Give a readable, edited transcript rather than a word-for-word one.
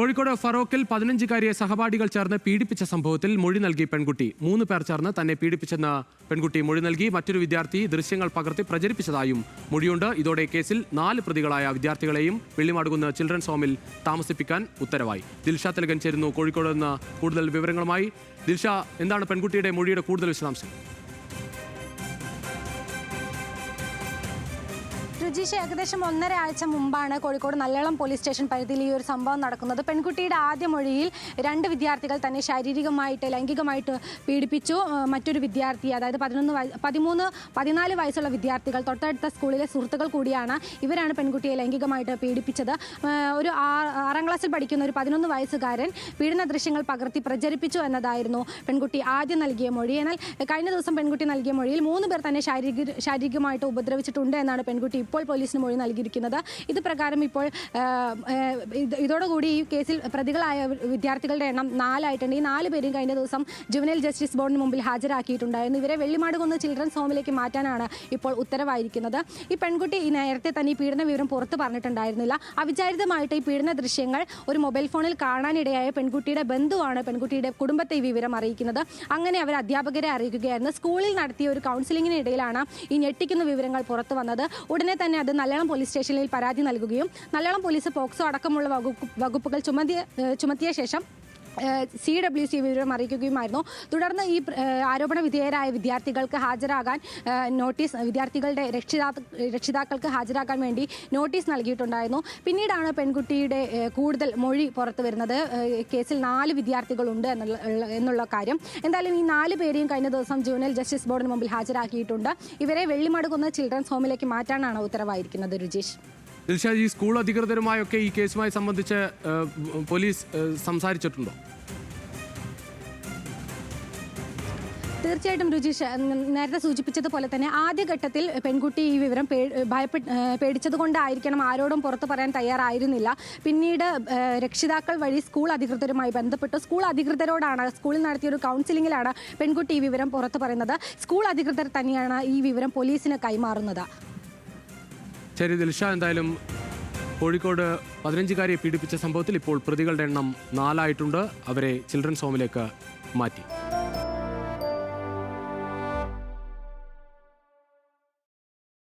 കോഴിക്കോട് ഫറോക്കിൽ 15-കാരിയെ സഹപാഠികൾ ചേർന്ന് പീഡിപ്പിച്ച സംഭവത്തിൽ മൊഴി നൽകി പെൺകുട്ടി. 3 പേർ ചേർന്ന് തന്നെ പീഡിപ്പിച്ചെന്ന് പെൺകുട്ടി മൊഴി നൽകി. മറ്റൊരു വിദ്യാർത്ഥി ദൃശ്യങ്ങൾ പകർത്തി പ്രചരിപ്പിച്ചതായും മൊഴിയുണ്ട്. ഇതോടെ കേസിൽ 4 പ്രതികളായ വിദ്യാർത്ഥികളെയും വെള്ളിമാടുകുന്ന് ചിൽഡ്രൻസ് ഹോമിൽ താമസിപ്പിക്കാൻ ഉത്തരവായി. ദിൽഷ തിലകൻ ചേരുന്നു കോഴിക്കോട് നിന്ന് കൂടുതൽ വിവരങ്ങളുമായി. ദിൽഷ, എന്താണ് പെൺകുട്ടിയുടെ മൊഴിയുടെ കൂടുതൽ വിശദാംശം? രുചീഷ്, ഏകദേശം 1.5 ആഴ്ച മുമ്പാണ് കോഴിക്കോട് നല്ലളം പോലീസ് സ്റ്റേഷൻ പരിധിയിൽ ഈ ഒരു സംഭവം നടക്കുന്നത്. പെൺകുട്ടിയുടെ ആദ്യ മൊഴിയിൽ 2 വിദ്യാർത്ഥികൾ തന്നെ ശാരീരികമായിട്ട് ലൈംഗികമായിട്ട് പീഡിപ്പിച്ചു. മറ്റൊരു വിദ്യാർത്ഥി, അതായത് 14 വയസ്സുള്ള വിദ്യാർത്ഥികൾ, തൊട്ടടുത്ത സ്കൂളിലെ സുഹൃത്തുക്കൾ കൂടിയാണ്. ഇവരാണ് പെൺകുട്ടിയെ ലൈംഗികമായിട്ട് പീഡിപ്പിച്ചത്. ഒരു 6ാം ക്ലാസ്സിൽ പഠിക്കുന്ന ഒരു 11 വയസ്സുകാരൻ പീഡന ദൃശ്യങ്ങൾ പകർത്തി പ്രചരിപ്പിച്ചു എന്നതായിരുന്നു പെൺകുട്ടി ആദ്യം നൽകിയ മൊഴി. എന്നാൽ കഴിഞ്ഞ ദിവസം പെൺകുട്ടി നൽകിയ മൊഴിയിൽ 3 പേർ തന്നെ ശാരീരികമായിട്ട് ഉപദ്രവിച്ചിട്ടുണ്ട് എന്നാണ് പെൺകുട്ടി ഇപ്പോൾ പോലീസിന് മൊഴി നൽകിയിരിക്കുന്നത്. ഇത് പ്രകാരം ഇപ്പോൾ ഇതോടുകൂടി ഈ കേസിൽ പ്രതികളായ വിദ്യാർത്ഥികളുടെ എണ്ണം 4 ആയിട്ടുണ്ട്. ഈ 4 പേരും കഴിഞ്ഞ ദിവസം ജുവനൈൽ ജസ്റ്റിസ് ബോർഡിന് മുമ്പിൽ ഹാജരാക്കിയിട്ടുണ്ടായിരുന്നു. ഇവരെ വെള്ളിമാടുകുന്ന് ചിൽഡ്രൻസ് ഹോമിലേക്ക് മാറ്റാനാണ് ഇപ്പോൾ ഉത്തരവായിരിക്കുന്നത്. ഈ പെൺകുട്ടി നേരത്തെ തന്നെ ഈ പീഡന വിവരം പുറത്ത് പറഞ്ഞിട്ടുണ്ടായിരുന്നില്ല. അവിചാരിതമായിട്ട് ഈ പീഡന ദൃശ്യങ്ങൾ ഒരു മൊബൈൽ ഫോണിൽ കാണാനിടയായ പെൺകുട്ടിയുടെ ബന്ധുവാണ് പെൺകുട്ടിയുടെ കുടുംബത്തെ ഈ വിവരം അറിയിക്കുന്നത്. അങ്ങനെ അവർ അധ്യാപകരെ അറിയിക്കുകയായിരുന്നു. സ്കൂളിൽ നടത്തിയ ഒരു കൗൺസിലിങ്ങിനിടയിലാണ് ഈ ഞെട്ടിക്കുന്ന വിവരങ്ങൾ പുറത്തു വന്നത്. ഉടനെ തന്നെ അത് നല്ലളം പോലീസ് സ്റ്റേഷനിൽ പരാതി നൽകുകയും നല്ലളം പോലീസ് പോക്സോ അടക്കമുള്ള വകുപ്പുകൾ ചുമത്തിയ ശേഷം CWC വിവരം അറിയിക്കുകയുമായിരുന്നു. തുടർന്ന് ഈ ആരോപണ വിധേയരായ വിദ്യാർത്ഥികൾക്ക് ഹാജരാകാൻ വിദ്യാർത്ഥികളുടെ രക്ഷിതാക്കൾക്ക് ഹാജരാകാൻ വേണ്ടി നോട്ടീസ് നൽകിയിട്ടുണ്ടായിരുന്നു. പിന്നീടാണ് പെൺകുട്ടിയുടെ കൂടുതൽ മൊഴി പുറത്തു വരുന്നത്. കേസിൽ 4 വിദ്യാർത്ഥികളുണ്ട് എന്നുള്ള കാര്യം. എന്തായാലും ഈ 4 പേരെയും കഴിഞ്ഞ ദിവസം ജുവനൈൽ ജസ്റ്റിസ് ബോർഡിന് മുമ്പിൽ ഹാജരാക്കിയിട്ടുണ്ട്. ഇവരെ വെള്ളിമാടുകുന്ന് ചിൽഡ്രൻസ് ഹോമിലേക്ക് മാറ്റാനാണ് ഉത്തരവായിരിക്കുന്നത്. രുചീഷ്, ദിൽഷ, ഈ സ്കൂൾ അധികൃതരുമായൊക്കെ ഈ കേസുമായി സംബന്ധിച്ച് പോലീസ് സംസാരിച്ചിട്ടുണ്ടോ? തീർച്ചയായിട്ടും രുചീഷ്, നേരത്തെ സൂചിപ്പിച്ചതുപോലെ തന്നെ ആദ്യഘട്ടത്തിൽ പെൺകുട്ടി ഈ വിവരം പേടിച്ചതുകൊണ്ടായിരിക്കണം ആരോടും പുറത്തു പറയാൻ തയ്യാറായിരുന്നില്ല. പിന്നീട് രക്ഷിതാക്കൾ വഴി സ്കൂൾ അധികൃതരുമായി ബന്ധപ്പെട്ടു. സ്കൂൾ അധികൃതരോടാണ്, സ്കൂളിൽ നടത്തിയൊരു കൗൺസിലിങ്ങിലാണ് പെൺകുട്ടി ഈ വിവരം പുറത്തു പറയുന്നത്. സ്കൂൾ അധികൃതർ തന്നെയാണ് ഈ വിവരം പോലീസിന് കൈമാറുന്നത്. ശരി ദിൽഷ, എന്തായാലും കോഴിക്കോട് 15-കാരിയെ പീഡിപ്പിച്ച സംഭവത്തിൽ ഇപ്പോൾ പ്രതികളുടെ എണ്ണം 4 ആയിട്ടുണ്ട്. അവരെ ചിൽഡ്രൻസ് ഹോമിലേക്ക് മാറ്റി.